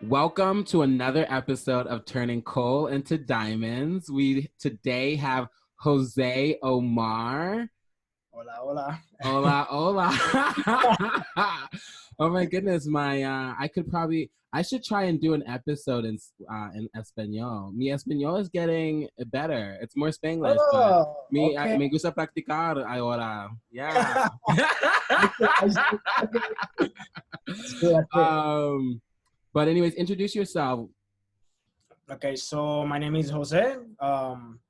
Welcome to another episode of Turning Coal into Diamonds. We today have Jose Omar. Hola, hola. Hola, hola. Oh my goodness, I should try and do an episode in Espanol. Mi Espanol is getting better. It's more Spanglish, but Okay. me gusta practicar ahora. Yeah. But anyways, introduce yourself. Okay, so my name is Jose. I'm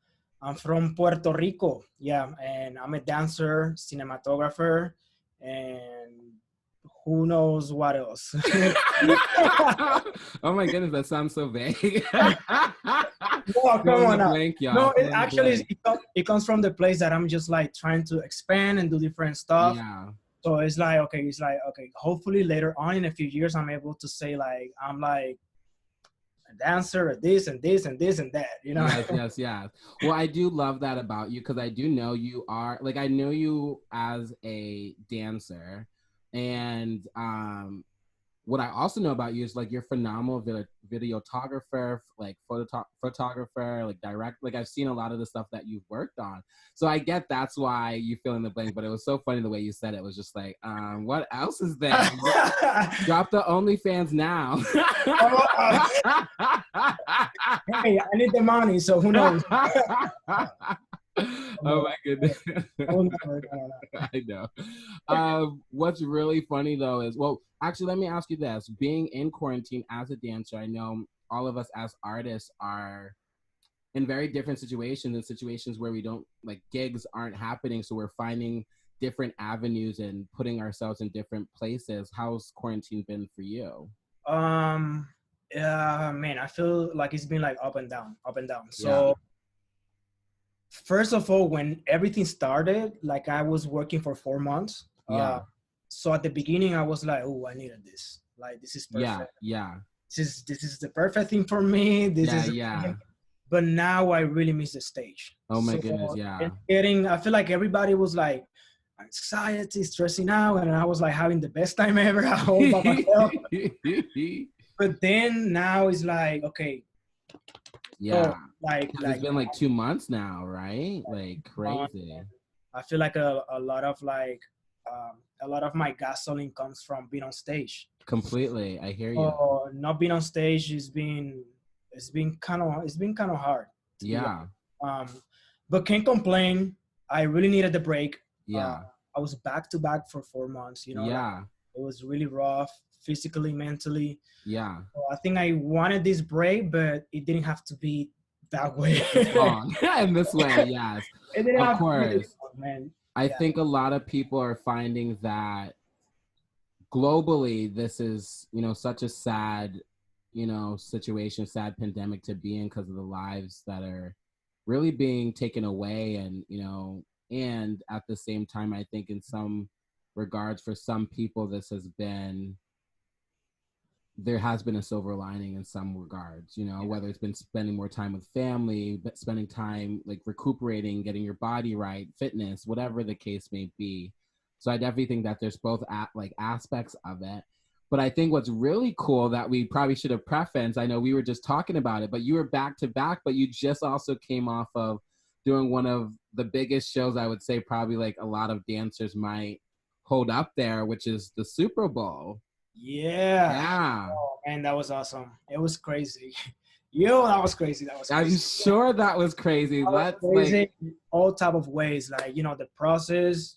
from Puerto Rico. Yeah, and I'm a dancer, cinematographer, and who knows what else. Oh my goodness, that sounds so vague. No, come on now. Blank, y'all. No, it actually it comes from the place that I'm just like trying to expand and do different stuff. Yeah. So it's like, okay, hopefully later on in a few years, I'm able to say like, I'm like a dancer, or this and this and this and that, you know? Yes. Well, I do love that about you because I do know you are, like, I know you as a dancer. And what I also know about you is like you're phenomenal videographer, like photographer, like direct. Like I've seen a lot of the stuff that you've worked on, so I get that's why you fill in the blank. But it was so funny the way you said it. It was just like, what else is there? Drop the OnlyFans now. Hey, I need the money, so who knows? Oh my goodness. No. I know. What's really funny though is, well, actually, let me ask you this. Being in quarantine as a dancer, I know all of us as artists are in very different situations, and situations where we don't, like, gigs aren't happening. So we're finding different avenues and putting ourselves in different places. How's quarantine been for you? Man, I feel like it's been like up and down. So first of all, when everything started, like I was working for 4 months. So at the beginning I was like, oh, I needed this. Like, this is perfect. Yeah. This is the perfect thing for me. But now I really miss the stage. Oh my goodness, yeah. I feel like everybody was like, anxiety, stressing out, and I was like having the best time ever at home by myself. But then now it's like, okay. Yeah. So, like it's been like 2 months now, right? Like crazy. I feel like a lot of my gasoline comes from being on stage. Completely, I hear you. Not being on stage it's been kind of hard. Yeah. But can't complain. I really needed the break. Yeah. I was back to back for 4 months. You know. Yeah. It was really rough, physically, mentally. Yeah. So I think I wanted this break, but it didn't have to be that way. In this way, yes. Of course. Man. I think a lot of people are finding that globally, this is, such a sad, situation, sad pandemic to be in because of the lives that are really being taken away. And, and at the same time, I think in some regards, for some people, there has been a silver lining in some regards, whether it's been spending more time with family, but spending time like recuperating, getting your body right, fitness, whatever the case may be. So I definitely think that there's both aspects of it. But I think what's really cool that we probably should have prefaced, I know we were just talking about it, but you were back to back, but you just also came off of doing one of the biggest shows, I would say probably like a lot of dancers might hold up there, which is the Superbowl. Yeah. Oh man, that was awesome. It was crazy. That was crazy. I'm sure that was crazy. Crazy in all type of ways. Like, the process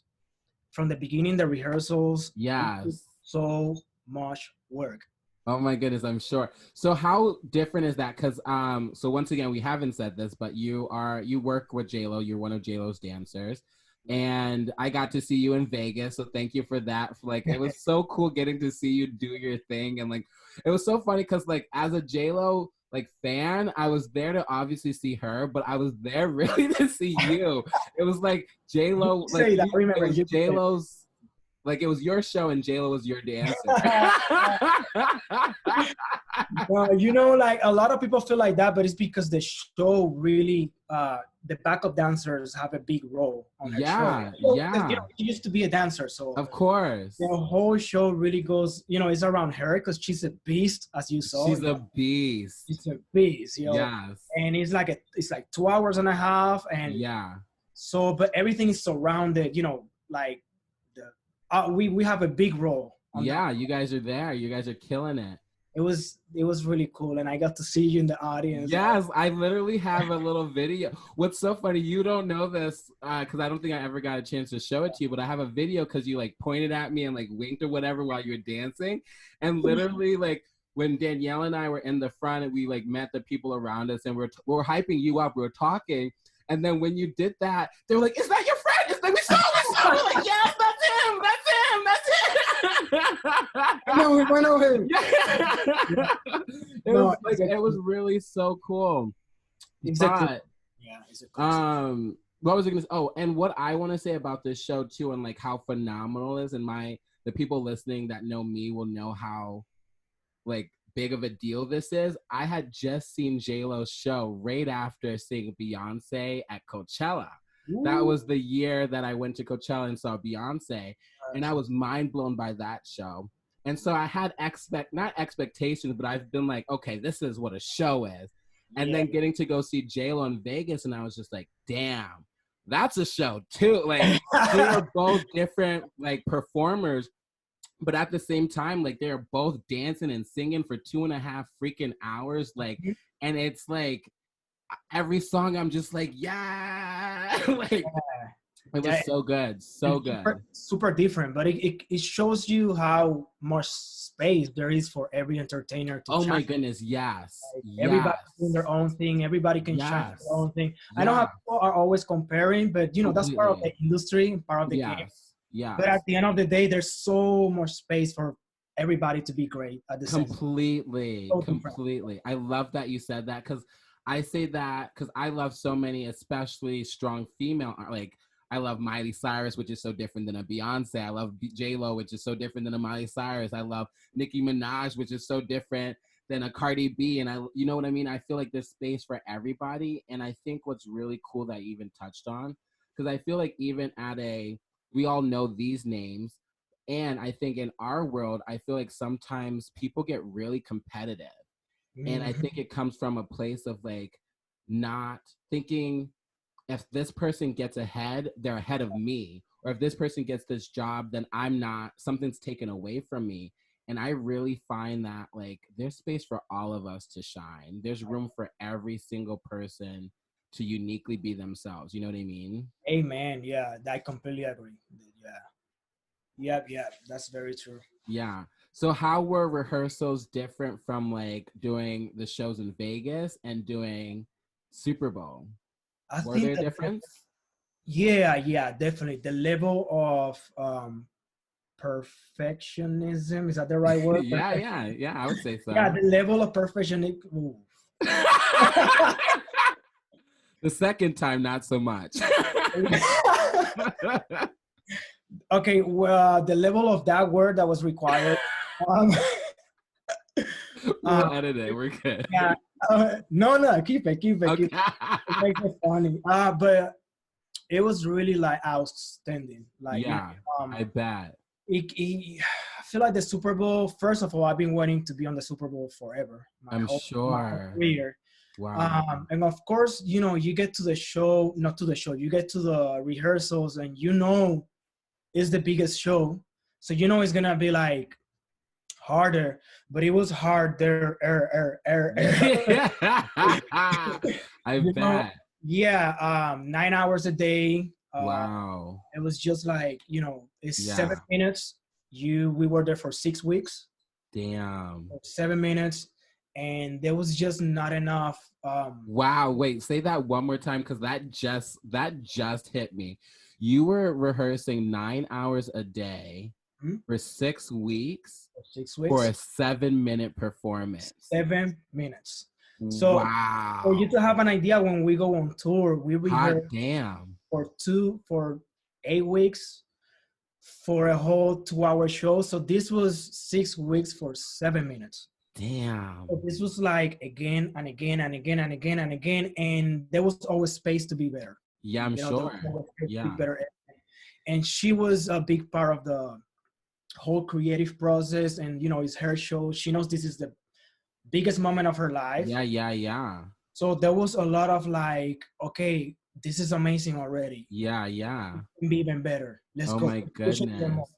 from the beginning, the rehearsals. Yes. So much work. Oh my goodness, I'm sure. So how different is that? Because so once again, we haven't said this, but you work with J-Lo. You're one of J-Lo's dancers. And I got to see you in Vegas, so thank you for that. Like, it was so cool getting to see you do your thing, and like, it was so funny because like as a J-Lo like fan, I was there to obviously see her, but I was there really to see you. It was like J-Lo, like J-Lo's, like it was your show and J-Lo was your dancer. You know, like a lot of people feel like that, but it's because the show really, the backup dancers have a big role on her show. Yeah, So, yeah. you know, she used to be a dancer, so Of course. the whole show really goes, you know, it's around her because she's a beast, as you saw. She's a beast. She's a beast, you know. Yes. And it's like 2.5 hours, and yeah. So, but everything is surrounded, you know, like we have a big role. Yeah, you guys are there. You guys are killing it. It was really cool, and I got to see you in the audience. Yes, I literally have a little video. What's so funny, you don't know this because I don't think I ever got a chance to show it to you, but I have a video because you like pointed at me and like winked or whatever while you were dancing, and literally like when Danielle and I were in the front and we like met the people around us and we were hyping you up, we were talking, and then when you did that, they were like, "Is that your friend? Is that we saw?" We're like, "Yes, that's him. That's him. That's him." I know him. It was really so cool. But it's a cool what was I gonna say? Oh, and what I want to say about this show too, and like how phenomenal it is, and the people listening that know me will know how like big of a deal this is. I had just seen J-Lo's show right after seeing Beyonce at Coachella. Ooh. That was the year that I went to Coachella and saw Beyonce, and I was mind blown by that show. And so I had not expectations, but I've been like, okay, this is what a show is. And then getting to go see J-Lo in Vegas, and I was just like, damn, that's a show too. Like they were both different like performers, but at the same time, like they're both dancing and singing for 2.5 freaking hours. Like, and it's like every song I'm just like, yeah, like it was so good, so good. Super different, but it shows you how much space there is for every entertainer to shine. My goodness, yes. Like, everybody's doing their own thing. Everybody can shine their own thing. I know how people are always comparing, but you know, that's part of the industry, part of the game. Yeah. But at the end of the day, there's so much space for everybody to be great at the same time. Completely. I love that you said that, because I say that because I love so many, especially strong female, like I love Miley Cyrus, which is so different than a Beyonce. I love J-Lo, which is so different than a Miley Cyrus. I love Nicki Minaj, which is so different than a Cardi B. And you know what I mean? I feel like there's space for everybody. And I think what's really cool that you even touched on, because I feel like even we all know these names. And I think in our world, I feel like sometimes people get really competitive. And I think it comes from a place of like not thinking, if this person gets ahead, they're ahead of me. Or if this person gets this job, then I'm not, something's taken away from me. And I really find that like there's space for all of us to shine. There's room for every single person to uniquely be themselves. You know what I mean? Amen. Yeah, I completely agree. Yeah, that's very true. Yeah. So how were rehearsals different from like doing the shows in Vegas and doing Super Bowl? Were there a difference? Yeah, definitely. The level of perfectionism, is that the right word? Yeah, I would say so. Yeah, the level of perfectionism. The second time, not so much. Okay, well, the level of that word that was required. We'll edit it. We're good. Yeah. No, keep it. Okay. Keep it. It makes it funny. But it was really like outstanding. Like, yeah, I bet. I feel like the Super Bowl. First of all, I've been wanting to be on the Super Bowl forever. I'm sure. My career. Wow. And of course, you know, you get to the show, not to the show. You get to the rehearsals, and you know, it's the biggest show, so you know it's gonna be like harder, but it was harder. I bet. Yeah, 9 hours a day. Wow. It was just like, you know, it's 7 minutes. We were there for 6 weeks. Damn. 7 minutes, and there was just not enough. Wow. Wait, say that one more time, because that just hit me. You were rehearsing 9 hours a day for 6 weeks. 6 weeks for a 7-minute performance. 7 minutes. So wow. For you to have an idea, when we go on tour, we rehearse for 8 weeks for a whole 2-hour show. So this was 6 weeks for 7 minutes. Damn. So this was like again and again and again and again and again, and there was always space to be better. Yeah, I'm There was sure. always space to be Yeah. better. And she was a big part of the whole creative process. And it's her show. She knows this is the biggest moment of her life. Yeah, yeah, yeah. So there was a lot of like, okay, this is amazing already. Yeah, yeah. It can be even better. Let's Oh go. my goodness.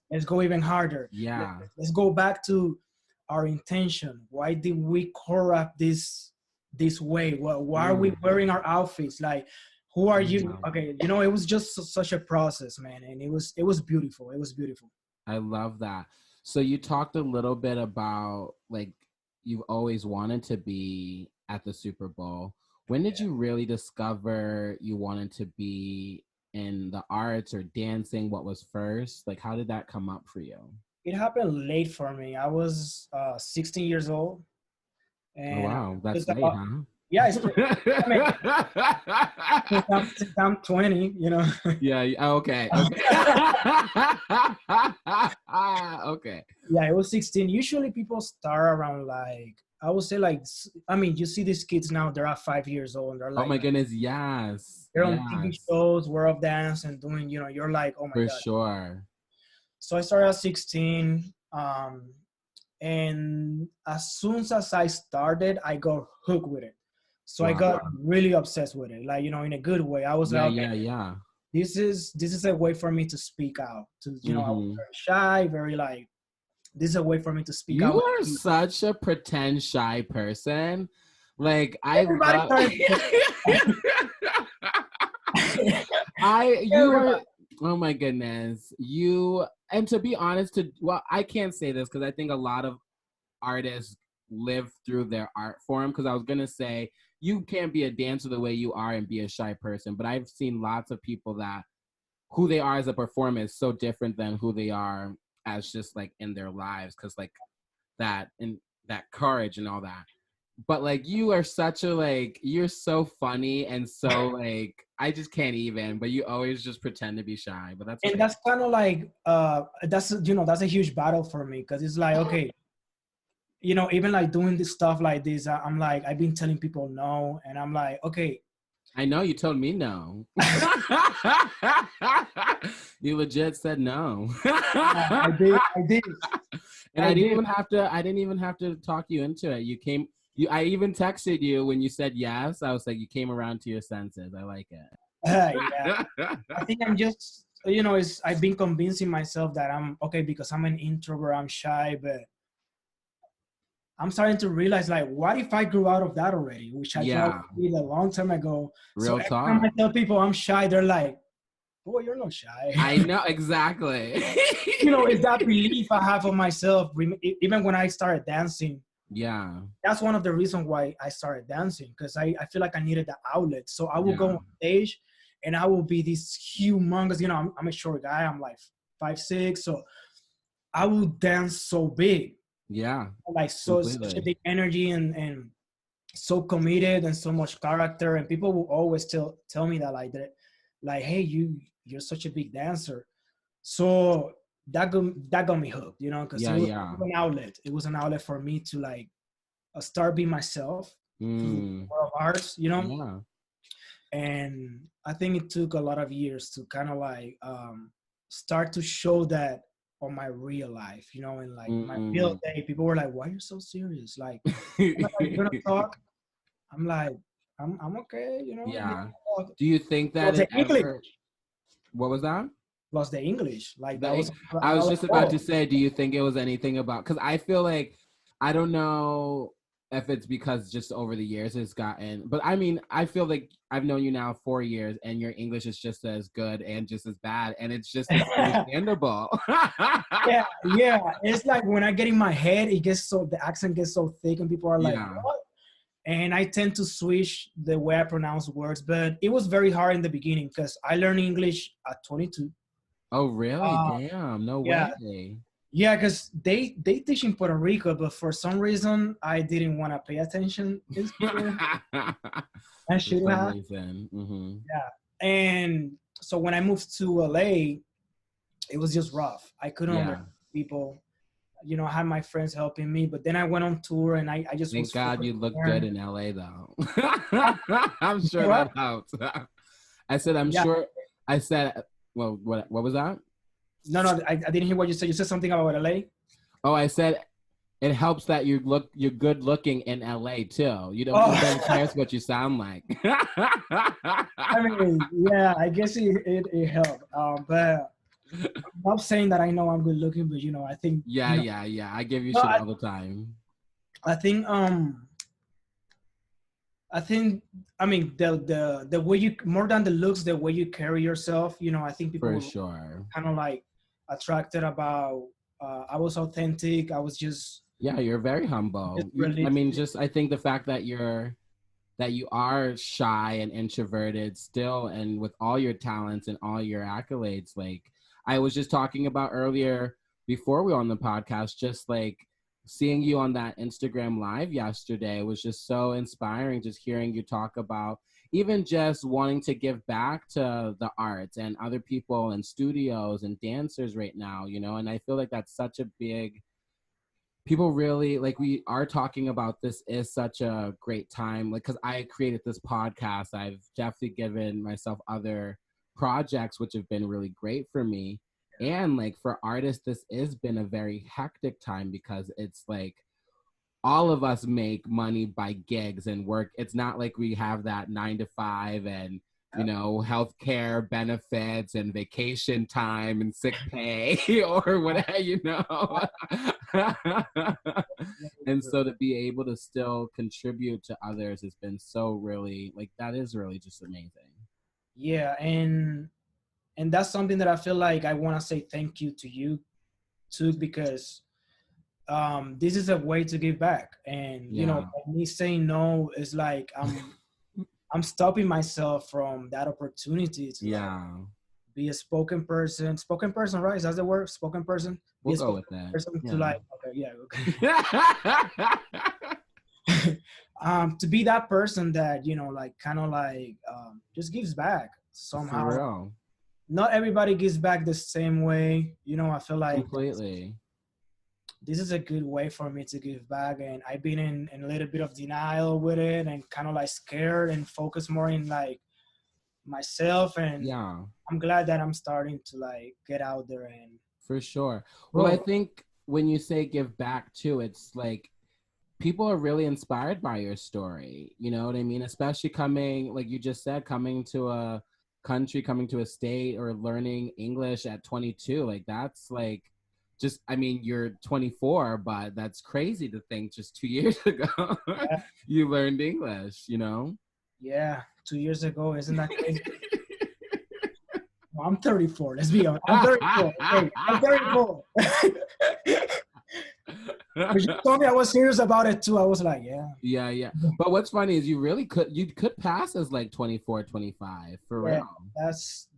Let's go even harder. Yeah. Let's go back to our intention. Why did we corrupt this way? Why are we wearing our outfits? Like, who are you? Okay, it was just such a process, man, and it was beautiful. It was beautiful. I love that. So you talked a little bit about like you've always wanted to be at the Super Bowl. When did you really discover you wanted to be in the arts or dancing? What was first? Like, how did that come up for you? It happened late for me. I was 16 years old. And oh, wow. That's late, huh? Yeah, it's since I'm 20, Yeah. Okay. Okay. Yeah, it was 16. Usually people start around like, I would say like, I mean, you see these kids now, they're at 5 years old. And they're like, oh my goodness, yes. They're on TV shows, World of Dance, and doing, you're like, oh my God. For sure. So I started at 16. And as soon as I started, I got hooked with it. So I got really obsessed with it, like, in a good way. I was like, okay, yeah. This is a way for me to speak out. To I was very shy, very like. This is a way for me to speak out. You are such a pretend shy person. Like you are. Oh my goodness, and to be honest, I can't say this because I think a lot of artists live through their art form. Because I was gonna say you can't be a dancer the way you are and be a shy person, but I've seen lots of people that who they are as a performer is so different than who they are as just like in their lives, because like that and that courage and all that. But like you are such a like you're so funny and so like I just can't even. But you always just pretend to be shy. But that's kind of like that's a huge battle for me, because it's like, okay, even like doing this stuff like this, I'm like, I've been telling people no, and I'm like, okay. I know you told me no. You legit said no. I did. And I didn't even have to talk you into it. I even texted you when you said yes. I was like, you came around to your senses. I like it. Yeah. I think I'm just, I've been convincing myself that I'm okay because I'm an introvert, I'm shy, but I'm starting to realize, like, what if I grew out of that already, which I thought did a long time ago. Real so talk. Every time I tell people I'm shy, they're like, boy, you're not shy. I know, exactly. It's that belief I have of myself. Even when I started dancing. Yeah. That's one of the reasons why I started dancing, because I feel like I needed the outlet. So I will go on stage and I will be this humongous, I'm a short guy. I'm like 5'6". So I will dance so big. Yeah. Like such a big energy and so committed and so much character. And people will always tell me that like, hey, you're such a big dancer. So that got me hooked, because it was an outlet. It was an outlet for me to like start being myself through the world of arts, Yeah. And I think it took a lot of years to kind of like start to show that on my real life, and like my real day. People were like, "Why are you so serious? Like, you're gonna talk?" I'm like, I'm okay, Yeah. Do you think that what was that? Plus the English, like that was. I was just about to say, do you think it was anything about? Because I feel like I don't know if it's because just over the years it's gotten, but I mean, I feel like I've known you now 4 years and your English is just as good and just as bad, and it's just understandable. yeah. It's like when I get in my head, the accent gets so thick, and people are like, what? And I tend to switch the way I pronounce words, but it was very hard in the beginning because I learned English at 22. Oh, really? Damn, no way. Yeah, because they teach in Puerto Rico, but for some reason I didn't want to pay attention. I should have. Mm-hmm. Yeah, and so when I moved to LA, it was just rough. I couldn't understand people. you know, I had my friends helping me, but then I went on tour and I just Thank was God you look good in LA though. I'm sure what? that helps. I said, I'm Yeah. sure. I said, well, what was that? No, I didn't hear what you said. You said something about LA. Oh, I said it helps that you're good looking in LA too. Nobody Oh, cares what you sound like. I mean, yeah, I guess it helped. But I'm not saying that I know I'm good looking, but you know, I think, Yeah, you know, yeah, yeah. I give you no, shit all the time. I think, I think, I mean, the way you, more than the looks, the way you carry yourself, you know, I think For people sure. kind of like attracted about, I was authentic. I was just Yeah, you're very humble. I really, mean, just I think the fact that you are shy and introverted still, and with all your talents and all your accolades, like I was just talking about earlier before we were on the podcast, just like seeing you on that Instagram live yesterday was just so inspiring, just hearing you talk about even just wanting to give back to the arts and other people and studios and dancers right now, and I feel like that's such a big, people really, like, we are talking about, this is such a great time, like, because I created this podcast, I've definitely given myself other projects which have been really great for me, and like for artists this has been a very hectic time because it's like all of us make money by gigs and work. It's not like we have that 9 to 5 and healthcare benefits and vacation time and sick pay or whatever. And so to be able to still contribute to others has been so really, like, that is really just amazing. yeah, and that's something that I feel like I want to say thank you to you too, because this is a way to give back, and you know, Yeah. like me saying no is like I'm stopping myself from that opportunity to like Yeah. be a spoken person, right? Is that the word, spoken person? Be We'll a go spoken with that. person to Yeah. like, okay, yeah, okay. To be that person that, you know, like kind of like just gives back For somehow. real. Not everybody gives back the same way, you know. I feel like Completely. this is a good way for me to give back, and I've been in a little bit of denial with it and kind of like scared and focus more in like myself, and Yeah. I'm glad that I'm starting to like get out there and For sure. Well, I grow. think when you say give back too, it's like people are really inspired by your story. You know what I mean? Especially coming, like you just said, coming to a country, coming to a state, or learning English at 22. Like that's like, just, I mean, you're 24, but that's crazy to think just 2 years ago Yeah, you learned English. yeah, 2 years ago, isn't that crazy? Well, I'm 34. Let's be honest. I'm 34. Okay, I'm 34. But you told me I was serious about it too. I was like, yeah. Yeah, yeah. But what's funny is you could pass as like 24, 25 for Yeah, real.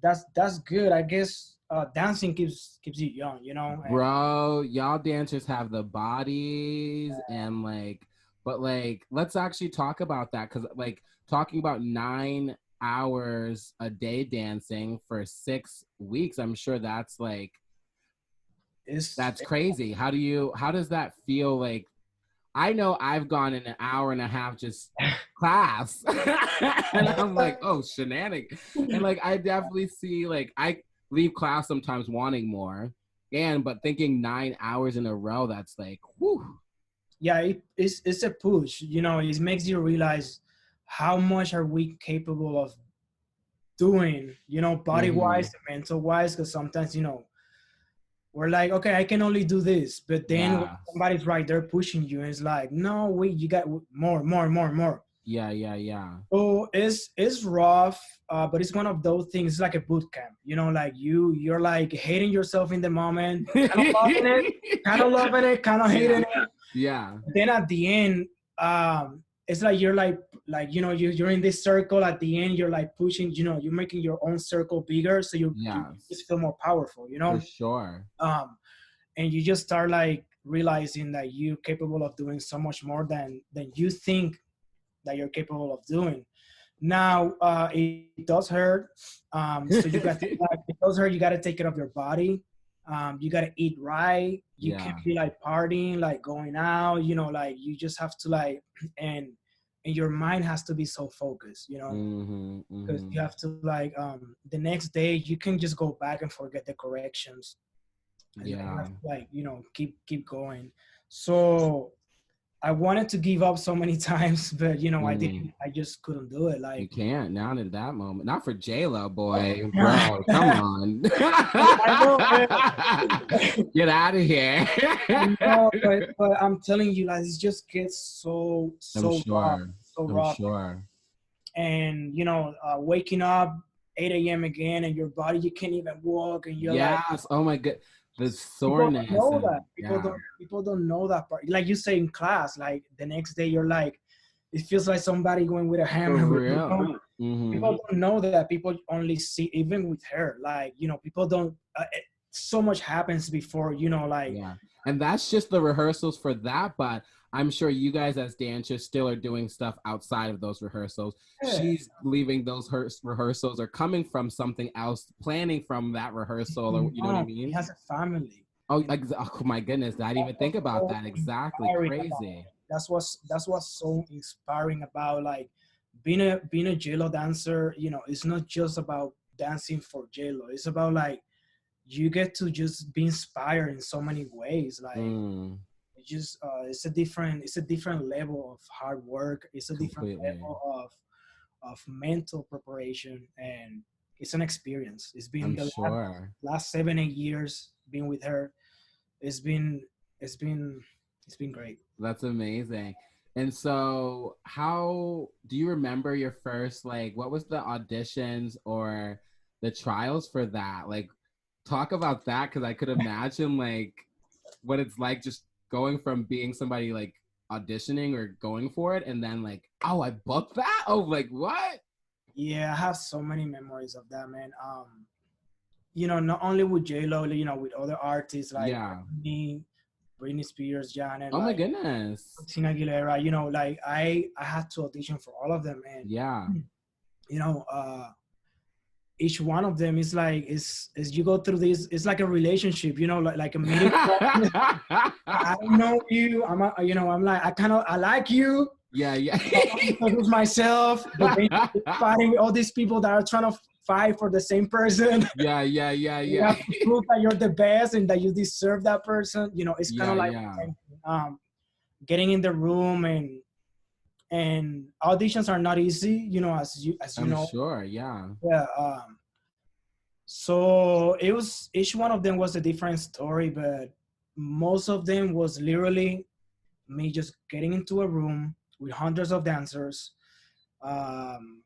that's good. I guess dancing keeps you young, you know. And Bro, y'all dancers have the bodies and like, but like, let's actually talk about that, because like talking about 9 hours a day dancing for 6 weeks, I'm sure that's like, it's that's crazy. How does that feel? Like, I know I've gone in an hour and a half just class. And I'm like, oh, shenanigans. And like, I definitely see, like, I leave class sometimes wanting more. But thinking 9 hours in a row, that's like, whew. yeah, it's a push. You know, it makes you realize how much are we capable of doing. You know, body Mm-hmm. wise, mental wise. Because sometimes, you know, we're like, okay, I can only do this, but then when Yeah. somebody's right there pushing you, it's like, no, wait, you got more, more, more, more. Yeah, yeah, yeah. So it's rough, but it's one of those things. It's like a boot camp, you know. Like you're like hating yourself in the moment, kind of loving it, kind of loving it, kind of hating Yeah. it. Yeah. Then at the end, it's like you're like you know you're in this circle. At the end, you're like pushing. You know, you're making your own circle bigger, so you Yes. just feel more powerful. You For know, sure. And you just start like realizing that you're capable of doing so much more than you think that you're capable of doing. Now, it does hurt. So you got it does hurt. You got to take care of your body. You gotta eat right. You can't Yeah. be like partying, like going out, like you just have to like, and your mind has to be so focused, Mm-hmm. because Mm-hmm. you have to like, the next day you can just go back and forget the corrections, and then you Yeah. have to like, keep going. So I wanted to give up so many times, but I Mm. didn't. I just couldn't do it. You Like, can't now in that moment. Not for J-Lo, boy. I Bro, come on. know, man. Get out of here. I know, but I'm telling you, like, it just gets so I'm so rough, sure. so I'm rough, sure. and waking up 8 a.m. again, and your body, you can't even walk, and you're like, Yes. Oh my god. The people don't soreness know that. and yeah. People don't know that part. Like you say in class, like the next day you're like, it feels like somebody going with a For hammer. real. Mm-hmm. People don't know that. People only see, even with her, like, people don't. So much happens before, like. Yeah. And that's just the rehearsals for that, but I'm sure you guys as dancers still are doing stuff outside of those rehearsals. Yeah, She's leaving those rehearsals or coming from something else, planning from that rehearsal, or you know what I he mean? has a family. Oh, And oh my goodness, I didn't even think that's about so that. Exactly. inspiring about Crazy. it. That's what's so inspiring about, like, being a JLo dancer. It's not just about dancing for JLo. It's about, like, you get to just be inspired in so many ways. Like, Mm, it's a different level of hard work. It's a different completely. level of mental preparation, and it's an experience. It's been I'm the sure. last 7-8 years being with her. It's been it's been it's been great. That's amazing. And so, how do you remember your first, like, what was the auditions or the trials for that? Like, talk about that because I could imagine, like, what it's like just going from being somebody, like, auditioning or going for it and then, like, oh, I booked that? Oh, like, what? Yeah, I have so many memories of that, man. Not only with J Lo, with other artists like Yeah. me, Britney Spears, Janet, Oh, my like goodness. Christina Aguilera. Like I had to audition for all of them, and Yeah. you know, uh, each one of them is like, is you go through this. It's like a relationship, like a meeting. I don't know you. I'm like, I like you. Yeah, yeah. I want to introduce myself, but then you're fighting with all these people that are trying to fight for the same person. Yeah, yeah, yeah, You yeah. have to prove that you're the best and that you deserve that person. It's kind Yeah, of like yeah. getting in the room, and auditions are not easy. As you I'm know. sure. Yeah. Yeah. So each one of them was a different story, but most of them was literally me just getting into a room with hundreds of dancers, um,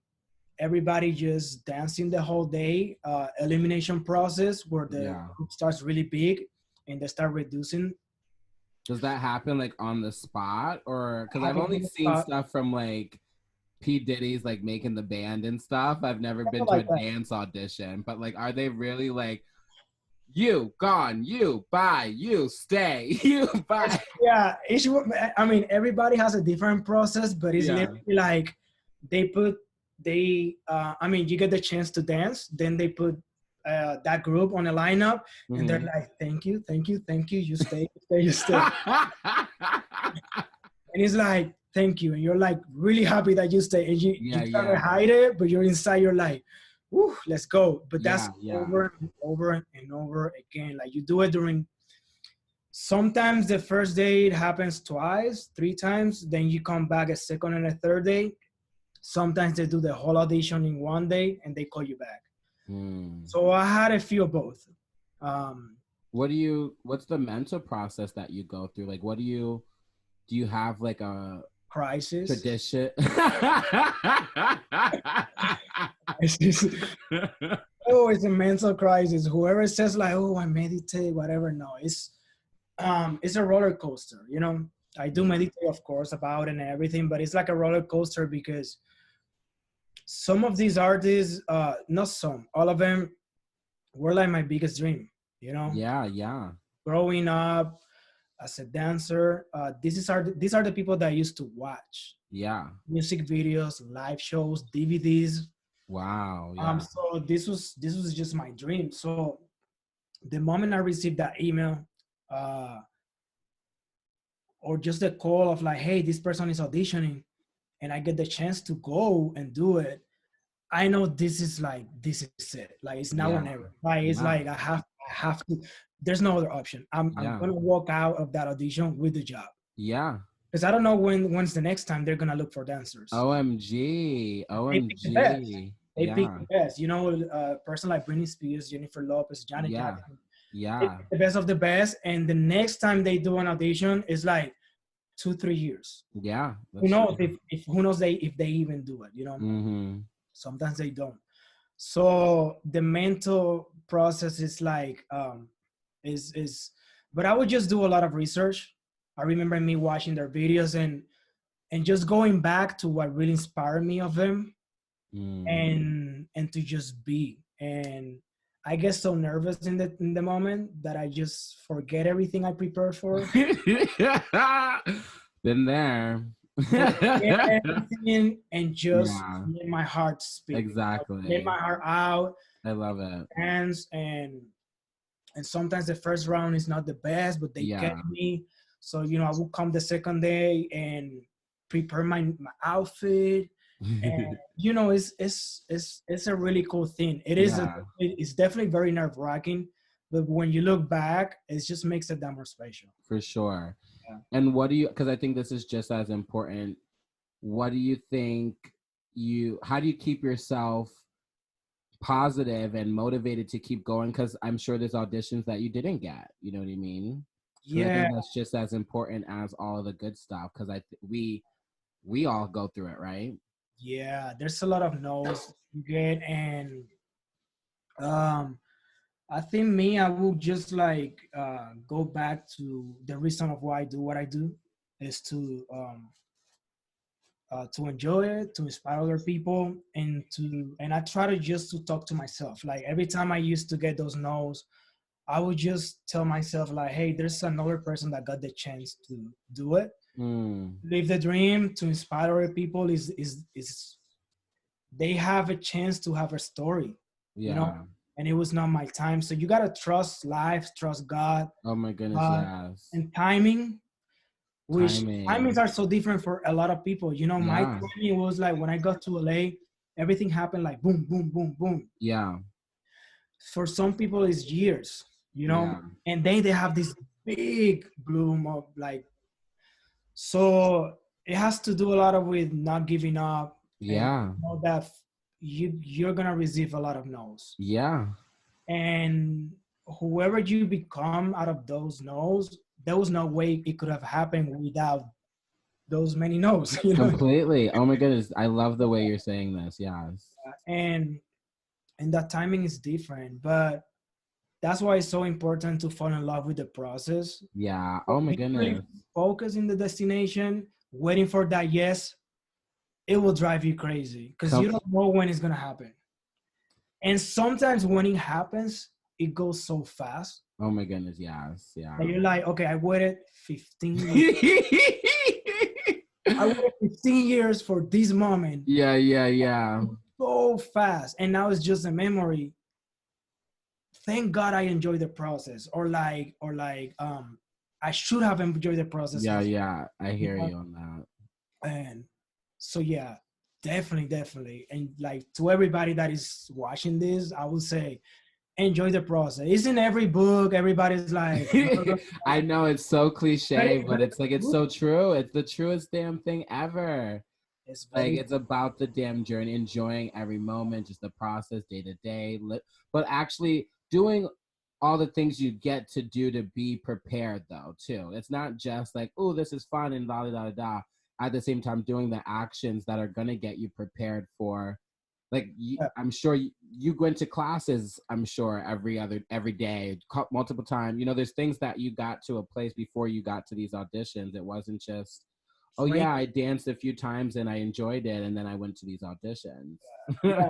everybody just dancing the whole day, elimination process where the Yeah. group starts really big and they start reducing. Does that happen like on the spot or because I've Happens only in the seen spot, stuff from like P. Diddy's like making the band and stuff. I've never been to a like that. dance audition, but like are they really like you gone, you bye, you stay, you bye? Yeah, I mean, everybody has a different process, but it's Yeah. literally like I mean, you get the chance to dance, then they put that group on a lineup, and they're Mm-hmm. like, "Thank you, thank you, thank you. You stay, you stay, you stay." And it's like, "Thank you," and you're like really happy that you stay, and you Yeah, try to yeah. hide it, but you're inside. You're like, "Woo, let's go!" But that's Yeah, yeah. over and over and over again. Like you do it during. Sometimes the first day it happens twice, 3 times. Then you come back a second and a third day. Sometimes they do the whole audition in one day and they call you back. Hmm. So I had a few of both. Um, What's the mental process that you go through? Like do you have like a crisis. tradition? Oh, it's a mental crisis. Whoever says like, "Oh, I meditate," whatever. No, it's a roller coaster. I do Yeah. meditate, of course, about it and everything, but it's like a roller coaster because some of these artists, not some, all of them were like my biggest dream. Yeah, yeah. Growing up as a dancer, these are the people that I used to watch Yeah. music videos, live shows, DVDs. Wow. Yeah. So this was just my dream. So The moment I received that email, uh, or just a call of like, hey, this person is auditioning, and I get the chance to go and do it, I know this is it. Like it's now or Yeah. never. Like it's Yeah. like I have to. There's no other option. I'm Yeah. gonna walk out of that audition with the job Yeah. because I don't know when's the next time they're gonna look for dancers. OMG. They pick the best. OMG. They pick Yeah. the best. You know, a person like Britney Spears, Jennifer Lopez, Janet Yeah. Jackson. They Yeah. pick the best of the best, and the next time they do an audition is like 2-3 years. Yeah. Who That's knows true. if who knows if they even do it? You know, Mm-hmm. sometimes they don't. So the mental process is like is but I would just do a lot of research. I remember me watching their videos and just going back to what really inspired me of them Mm. and to just be. And I get so nervous in the moment that I just forget everything I prepared for. Been there. Forget everything and just Yeah, let my heart speak. Let exactly. my heart out, I love it. hands and sometimes the first round is not the best, but they get Yeah. me. So I will come the second day and prepare my outfit, and it's a really cool thing. Yeah, It's definitely very nerve wracking, but when you look back, it just makes it that more special. for sure. Yeah. And what do you, because I think this is just as important, what do you think how do you keep yourself positive and motivated to keep going? Because I'm sure there's auditions that you didn't get, you know what I mean? Because I Yeah, think that's just as important as all of the good stuff, because we all go through it, right? yeah. There's a lot of no's you get, and um, I think I will just like go back to the reason of why I do what I do is to enjoy it, to inspire other people, and I try to just to talk to myself. Like every time I used to get those no's, I would just tell myself like, hey, there's another person that got the chance to do it. Mm, Live the dream to inspire other people is they have a chance to have a story, you know, yeah. and it was not my time. So you gotta trust life, trust God, Oh my goodness, uh, yes. and timing, which timings Timing. are so different for a lot of people. My Yeah. timing was like when I got to LA, everything happened like boom, boom, boom, boom. Yeah. For some people, it's years, Yeah. and then they have this big bloom of like, so it has to do a lot of with not giving up and Yeah. know that you're gonna receive a lot of no's, Yeah. and whoever you become out of those no's, there was no way it could have happened without those many no's. Completely. Oh my goodness. I love the way you're saying this. Yes. and that timing is different, but that's why it's so important to fall in love with the process. Yeah. But Oh my being really goodness. focused in the destination, waiting for that yes, it will drive you crazy because you Com- don't know when it's gonna happen. And sometimes when it happens, it goes so fast oh my goodness. Yes. Yeah. that you're like, okay, I waited 15 years. I waited 15 years for this moment yeah. Yeah. Yeah. so fast. And now it's just a memory. Thank God I enjoyed the process. Or I should have enjoyed the process Yeah. more. Yeah. I You hear know? you on that. And so yeah, definitely. And like to everybody that is watching this, I would say enjoy the process. It's in every book. Everybody's like, I know it's so cliche, but very it's like it's so true. It's the truest damn thing ever. it's Like very it's about the damn journey, enjoying every moment, just the process, day to day. But actually doing all the things you get to do to be prepared, though. Too. It's not just like, oh, this is fun and da da da da. At the same time, doing the actions that are gonna get you prepared for. Like I'm sure you went to classes. I'm sure every day, multiple times. You know, there's things that you got to a place before you got to these auditions. It wasn't just, oh train. yeah, I danced a few times and I enjoyed it, and then I went to these auditions. Yeah,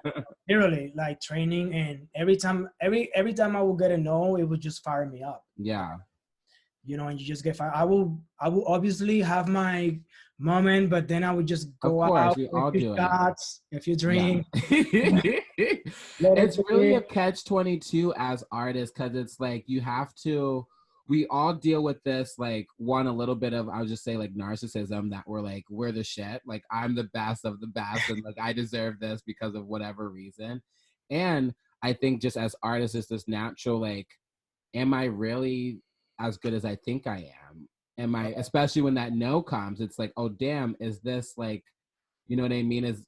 literally like training, and every time I would get a no, it would just fire me up. Yeah. And you just get fired. I will obviously have my moment, but then I would just Of go course, out we with all a few do it. shots, a few Yeah. drinks, It's really a little catch-22 as artists, because it's like you have to, we all deal with this, like, one, a little bit of, I'll just say, like, narcissism, that we're the shit, like, I'm the best of the best, and like I deserve this because of whatever reason. And I think just as artists, it's this natural, like, am I really as good as I think I am? Am I, especially when that no comes, it's like, oh damn, is this like, you know what I mean? Is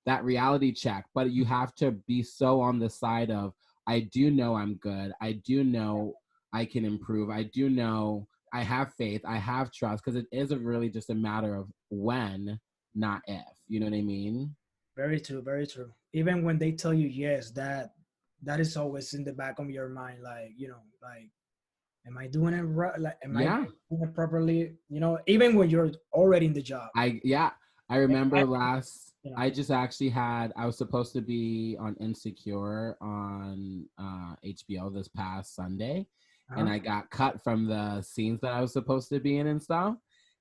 that reality check? But you have to be so on the side of, I do know I'm good. I do know I can improve. I do know I have faith. I have trust, because it is really just a matter of when, not if. You know what I mean? Very true, very true. Even when they tell you yes, that is always in the back of your mind, like, like, am I doing it right? Like, am I Yeah. doing it properly? Even when you're already in the job. I remember I You just actually I was supposed to be on Insecure on HBO this past Sunday, and uh-huh. I got cut from the scenes that I was supposed to be in and stuff.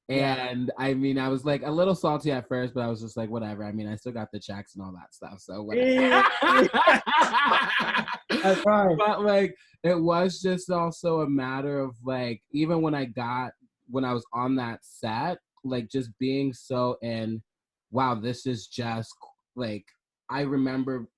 Yeah. And I mean, I was like a little salty at first, but I was just like, whatever. I mean, I still got the checks and all that stuff, so whatever. Yeah. That's right. But like, it was just also a matter of like, even when I was on that set, like just being so in, wow, this is just like, I remember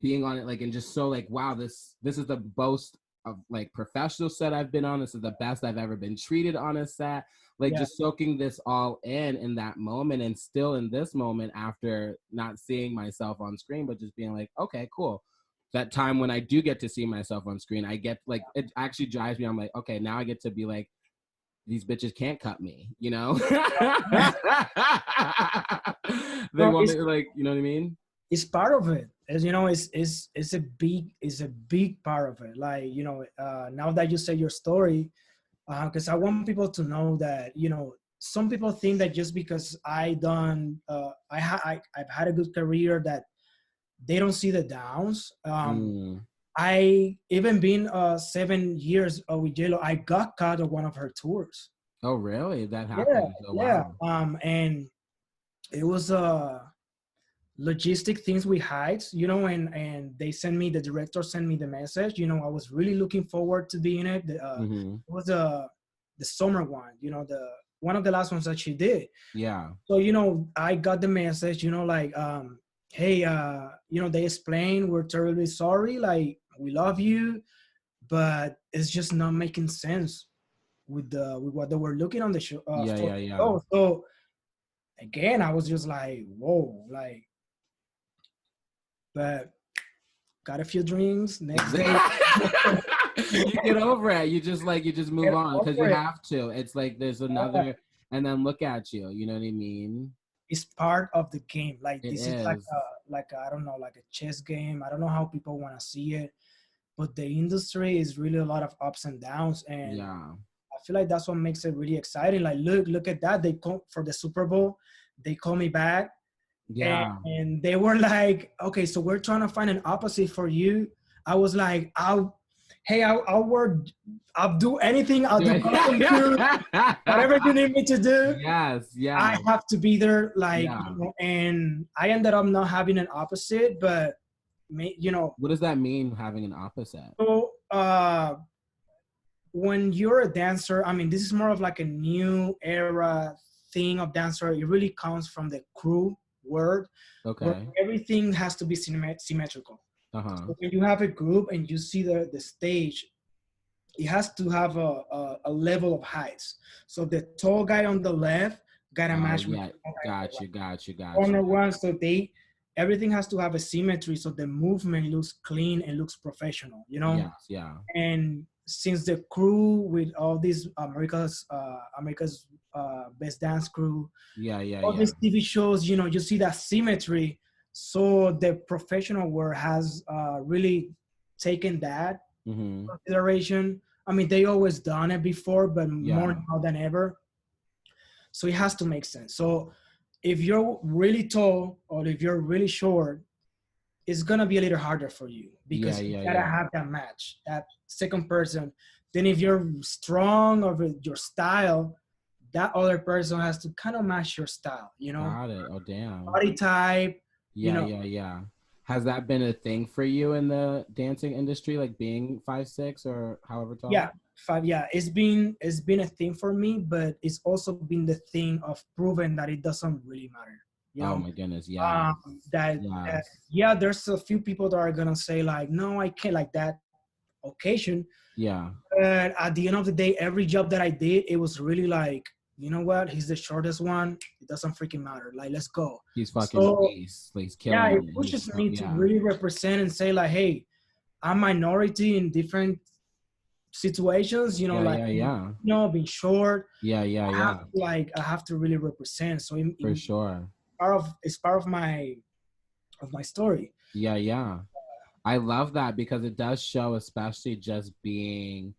being on it, like, and just so like, wow, this is the most of like professional set I've been on. This is the best I've ever been treated on a set. Like, Yeah. just soaking this all in that moment, and still in this moment after not seeing myself on screen, but just being like, okay, cool. That time when I do get to see myself on screen, I get like, it actually drives me. I'm like, okay, now I get to be like, these bitches can't cut me, you know? They So want to, like, you know what I mean? it's part of it. As you know, it's a big part of it. Like, now that you say your story, because I want people to know that, some people think that just because I've had a good career, that they don't see the downs. I even been 7 years with JLo, I got cut on one of her tours. Oh, really? That Yeah, happens? Oh, yeah. wow. And it was logistic things we hide, and the director sent me the message. I was really looking forward to being it. It was the summer one, the one of the last ones that she did. Yeah. So, I got the message, like, hey, they explained, we're terribly sorry, like, we love you, but it's just not making sense with what they were looking on the show. Yeah. So again, I was just like, whoa, like, but got a few drinks next day. You get over it. You just move Get on, because you over it. have to. It's like there's another, and then look at you. You know what I mean? It's part of the game. Like, It this is is. like I don't know, like a chess game. I don't know how people want to see it, but the industry is really a lot of ups and downs, and Yeah. I feel like that's what makes it really exciting. Like, look at that. They come for the Super Bowl. They call me back, Yeah. and they were like, okay, so we're trying to find an opposite for you. I was like, I'll work. I'll do anything. I'll do whatever you need me to do. Yes. I have to be there. Like, Yeah. and I ended up not having an opposite, but What does that mean, having an opposite? so when you're a dancer, I mean, this is more of like a new era thing of dancer. It really comes from the crew word, where Okay. everything has to be symmetrical. Uh-huh. So when you have a group and you see the stage, it has to have a level of heights. So the tall guy on the left got to match with Yeah. the tall guy on the Got you. corner one. So everything has to have a symmetry, so the movement looks clean and looks professional, Yes. Yeah. And since the crew with all these America's Best Dance Crew, all these TV shows, you see that symmetry. So the professional world has really taken that consideration. I mean, they always done it before, but more now than ever. So it has to make sense. So if you're really tall or if you're really short, it's gonna be a little harder for you, because you gotta have that match, that second person. Then if you're strong or with your style, that other person has to kind of match your style, Got it. Oh, damn. body type, Yeah, yeah. Has that been a thing for you in the dancing industry, like being 5'6" or however tall? Yeah, 5. Yeah, it's been a thing for me, but it's also been the thing of proving that it doesn't really matter. Oh my goodness, yeah. That Yes. yeah, there's a few people that are gonna say like, no, I can't, like that occasion. Yeah. But at the end of the day, every job that I did, it was really like, you know what? He's the shortest one. It doesn't freaking matter. Like, let's go. He's fucking So ace. Like, he's yeah, killing it it. pushes me to Yeah. really represent and say like, hey, I'm minority in different situations. Being short. Yeah. I have to really represent. So For sure. it's part of my story. Yeah. I love that because it does show, especially just being,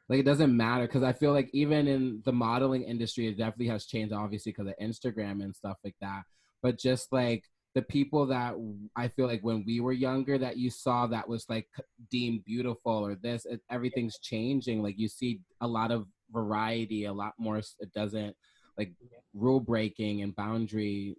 like, it doesn't matter, because I feel like even in the modeling industry, it definitely has changed, obviously, because of Instagram and stuff like that. But just like the people that I feel like when we were younger that you saw that was like deemed beautiful or this, everything's changing. Like you see a lot of variety, a lot more. It doesn't like rule breaking and boundary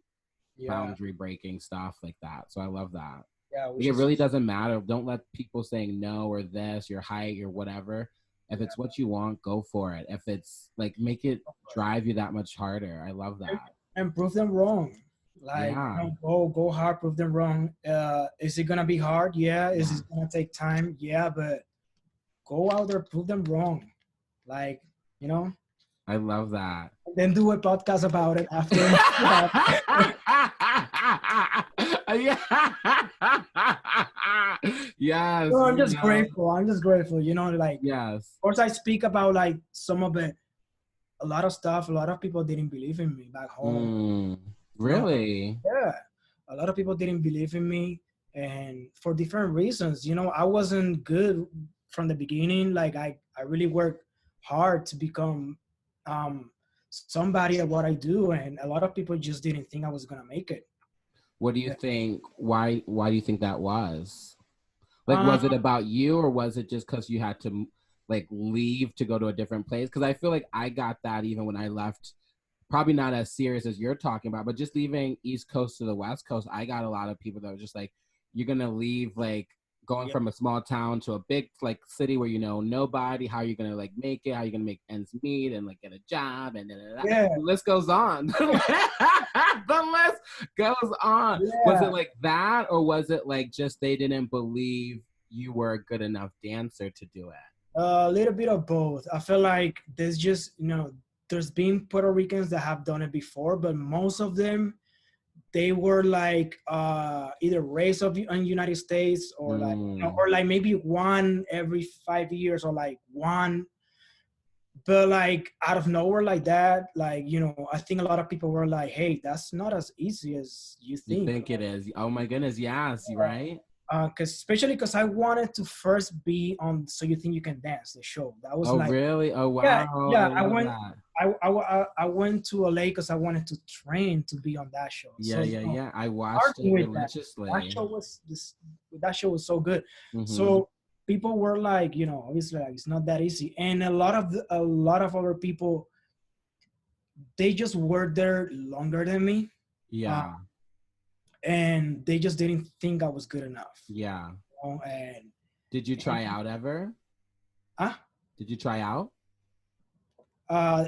breaking stuff like that. So I love that. Yeah, Like, it really doesn't matter. Don't let people saying no or this, your height or whatever. If it's what you want, go for it. If it's like, make it drive you that much harder. I love that. And prove them wrong. Like, go hard, prove them wrong. Is it gonna be hard? Yeah. Is it gonna take time? Yeah, but go out there, prove them wrong. Like, I love that. Then do a podcast about it after. Yes. No, I'm just grateful. Like, yes. Of course, I speak about like some of it, a lot of stuff. A lot of people didn't believe in me back home. Really? Yeah, a lot of people didn't believe in me, and for different reasons. I wasn't good from the beginning. Like I really worked hard to become somebody at what I do, and a lot of people just didn't think I was gonna make it. What do you think? Why do you think that was? Like, was it about you, or was it just because you had to like leave to go to a different place? Because I feel like I got that even when I left. Probably not as serious as you're talking about, but just leaving East Coast to the West Coast, I got a lot of people that were just like, you're gonna leave, like going from a small town to a big like city where you know nobody. How are you gonna like make it? How are you gonna make ends meet and like get a job? And the list goes on. The list goes on. Yeah. Was it like that, or was it like just they didn't believe you were a good enough dancer to do it? A little bit of both. I feel like there's just there's been Puerto Ricans that have done it before, but most of them, they were like either raised in United States or like or like maybe one every 5 years or like one, but like out of nowhere like that. Like I think a lot of people were like, "Hey, that's not as easy as you think." You think it is? Oh my goodness, yes, right. Especially because I wanted to first be on So You Think You Can Dance, the show. That was really? Oh wow. Yeah. I went to LA because I wanted to train to be on that show. Yeah. I watched it religiously. That show was so good. Mm-hmm. So people were like, obviously like, it's not that easy. And a lot of other people, they just were there longer than me. Yeah. And they just didn't think I was good enough. Yeah. And did you try out ever? Did you try out?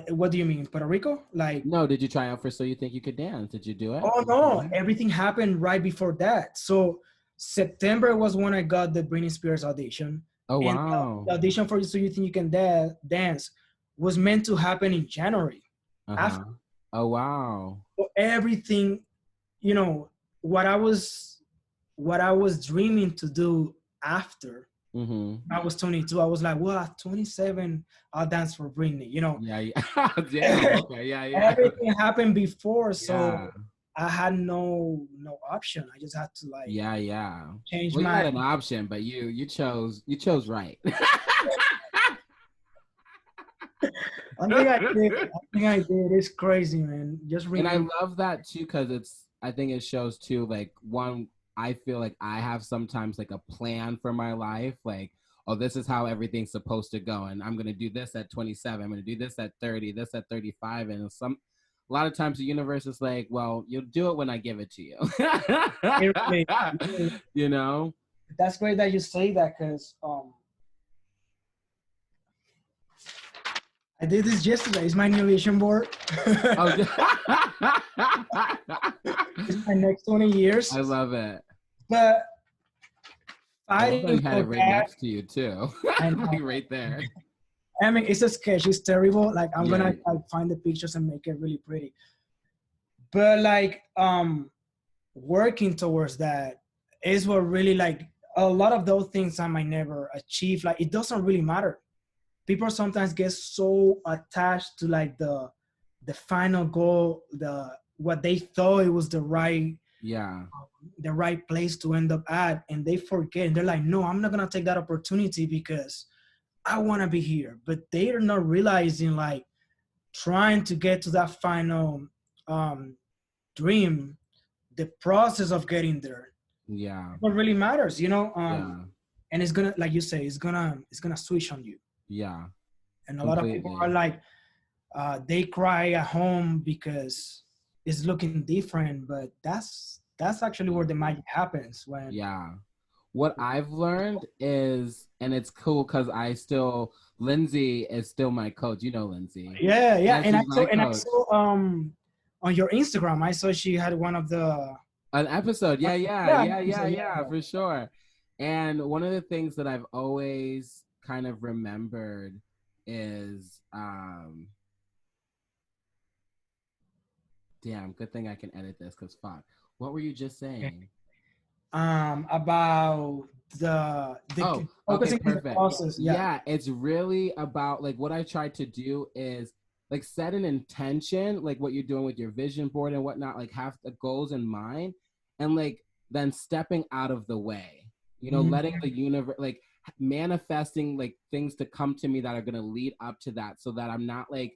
What do you mean, Puerto Rico? Like, no, did you try out for So You Think You Could Dance? Did you do it? Oh no, everything happened right before that. So September was when I got the Britney Spears audition. Oh wow. The audition for So You Think You Can Dance was meant to happen in January. After. Oh wow. So everything, what I was dreaming to do after I was 22, I was like, well, at 27, I'll dance for Britney, Yeah. Damn, okay, yeah. Everything happened before, so I had no option. I just had to like change you my. had an option, but you chose right. I think I did. It's crazy, man. And I love that too, because I think it shows too, like, one, I feel like I have sometimes like a plan for my life, like, oh, this is how everything's supposed to go, and I'm going to do this at 27, I'm going to do this at 30, this at 35, and a lot of times the universe is like, well, you'll do it when I give it to you. You know? That's great that you say that, because I did this yesterday. It's my new vision board. It's my next 20 years. I love it. But I love that you had it right next to you too. Like right there. I mean, it's a sketch. It's terrible. Like, I'm gonna like find the pictures and make it really pretty. But like, working towards that is what really, like, a lot of those things I might never achieve. Like, it doesn't really matter. People sometimes get so attached to like the final goal, what they thought it was the right place to end up at, and they forget, and they're like, no, I'm not gonna take that opportunity because I want to be here. But they are not realizing, like, trying to get to that final dream, the process of getting there, what really matters, you know. And it's gonna, like you say, it's gonna switch on you. And a lot of people are like, they cry at home because it's looking different, but that's actually where the magic happens. When what I've learned is, and it's cool because Lindsay is still my coach. You know Lindsay. And I saw on your Instagram, I saw she had one of an episode. For sure. And one of the things that I've always kind of remembered is damn, good thing I can edit this, because fuck, what were you just saying? About the perfect. The process. It's really about, like, what I try to do is like set an intention, like what you're doing with your vision board and whatnot, like have the goals in mind, and like then stepping out of the way, you know, letting the universe, like manifesting like things to come to me that are going to lead up to that, so that I'm not like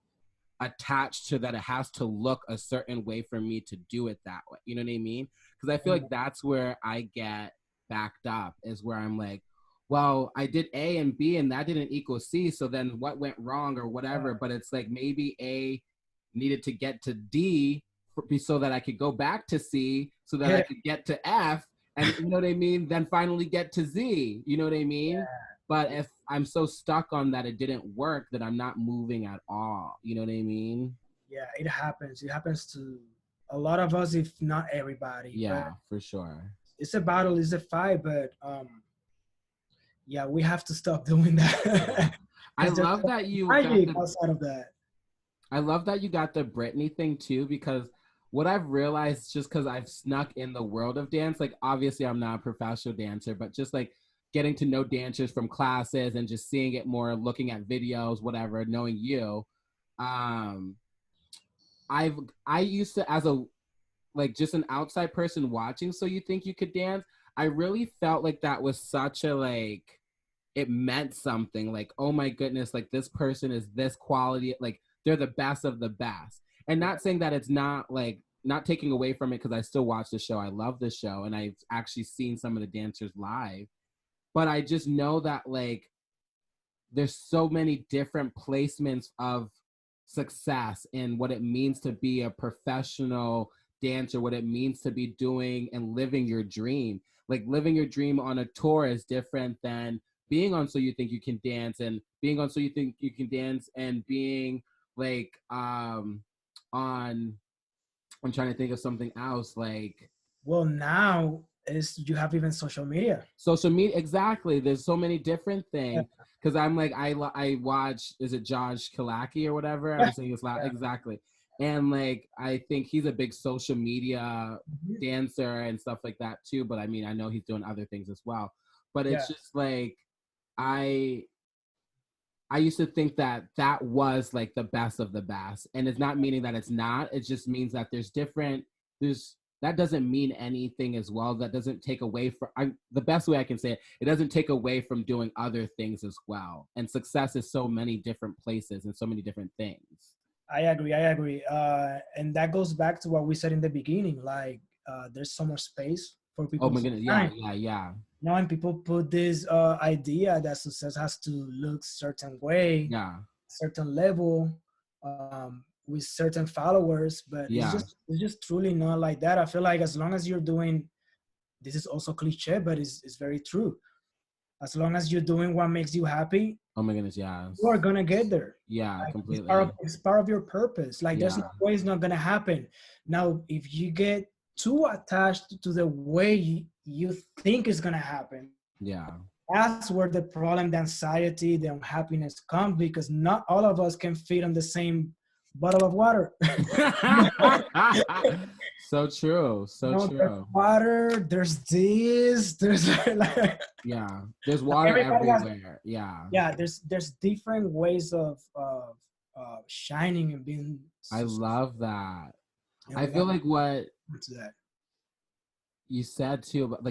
attached to that it has to look a certain way for me to do it that way. You know what I mean? Because I feel like that's where I get backed up, is where I'm like, well, I did A and B and that didn't equal C, so then what went wrong or whatever. But it's like, maybe A needed to get to D so that I could go back to C, so that I could get to F, and you know what I mean, then finally get to Z, you know what I mean? But if I'm so stuck on that it didn't work, that I'm not moving at all, you know what I mean? Yeah, it happens to a lot of us, if not everybody. Yeah, for sure. It's a battle, it's a fight, but we have to stop doing that. I love that you outside of that. I love that you got the Britney thing too, because what I've realized, just because I've snuck in the world of dance, like obviously I'm not a professional dancer, but just like getting to know dancers from classes and just seeing it more, looking at videos, whatever, knowing you, I used to, as a like just an outside person watching So You Think You Could Dance, I really felt like that was such a, like, it meant something, like, oh my goodness, like this person is this quality, like they're the best of the best. And not saying that it's not, like, not taking away from it, because I still watch the show, I love the show, and I've actually seen some of the dancers live, but I just know that, like, there's so many different placements of success and what it means to be a professional dancer, what it means to be doing and living your dream. Like, living your dream on a tour is different than being on So You Think You Can Dance, and being on So You Think You Can Dance and being like I'm trying to think of something else, like, well, now is you have even social media, exactly, there's so many different things. Because I'm like, I watch, is it Josh Kalaki or whatever? I'm saying it's loud. Exactly. And like, I think he's a big social media dancer and stuff like that too. But I mean, I know he's doing other things as well. But it's just like, I used to think that that was like the best of the best. And it's not meaning that it's not. It just means that that doesn't mean anything as well. That doesn't take away from, the best way I can say it, it doesn't take away from doing other things as well. And success is so many different places and so many different things. I agree. And that goes back to what we said in the beginning, like there's so much space for people. Oh my goodness, yeah. Now, when people put this idea that success has to look certain way, Yeah. certain level, with certain followers, but Yeah. it's just truly not like that. I feel like as long as you're doing, this is also cliche, but it's very true. As long as you're doing what makes you happy, Oh my goodness, yeah. you are gonna get there. Yeah, Like, completely. it's part of your purpose. Like there's no Yeah. way it's not gonna happen. Now, if you get too attached to the way you think it's gonna happen, Yeah. that's where the problem, the anxiety, the unhappiness comes, because not all of us can fit on the same bottle of water. So true. So No, there's true. water, there's this, there's like, Yeah. There's water everybody has, everywhere. Yeah. yeah, there's different ways of shining and being I love that. and I we feel got like what to that. you said too about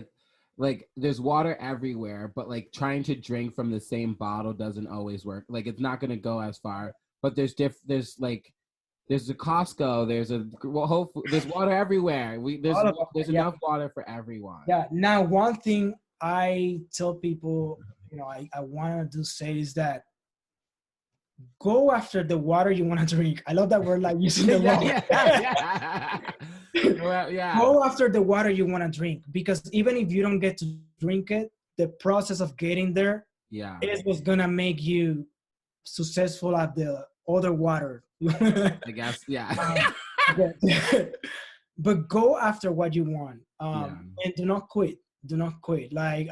like there's water everywhere, but like trying to drink from the same bottle doesn't always work. Like it's not gonna go as far. But there's there's a Costco, there's water everywhere. There's Yeah. enough water for everyone. Yeah. Now, one thing I tell people, I want to say is that go after the water you want to drink. I love that word, like using the Yeah, law. yeah. Well, yeah. Go after the water you want to drink, because even if you don't get to drink it, the process of getting there is what's gonna make you successful at the other water. I guess, yeah. But go after what you want, and do not quit. Do not quit. Like,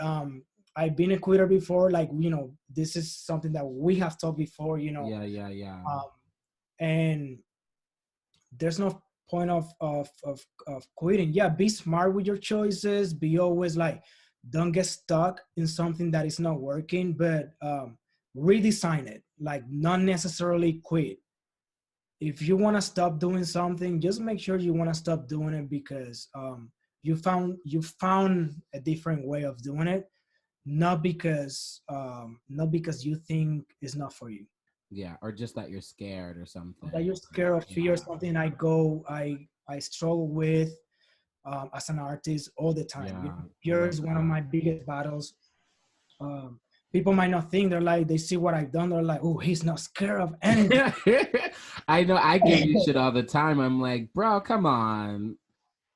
I've been a quitter before. Like, this is something that we have talked before. Yeah. And there's no point of quitting. Yeah, be smart with your choices. Be always like, don't get stuck in something that is not working, but redesign it. Like, not necessarily quit. If you want to stop doing something, just make sure you want to stop doing it because you found a different way of doing it, not because you think it's not for you. Yeah, or just that you're scared or something. That you're scared of fear, something I struggle with as an artist all the time. Fear is one of my biggest battles. People might not think, they see what I've done, they're like, oh, he's not scared of anything. I know, I give you shit all the time. I'm like, bro, come on.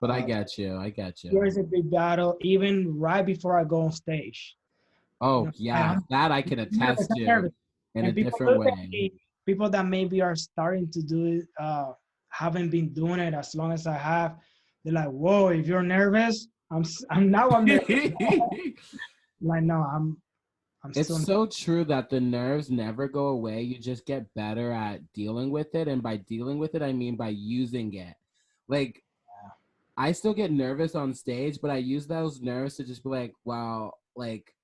But I get you. Fear is a big battle, even right before I go on stage. Oh, yeah, that I can attest to in a different way. People that maybe are starting to do it, haven't been doing it as long as I have. They're like, whoa, if you're nervous, I'm nervous. Like, no, I'm it's so true that the nerves never go away. You just get better at dealing with it. And by dealing with it, I mean by using it. Like, I still get nervous on stage, but I use those nerves to just be like, well, like,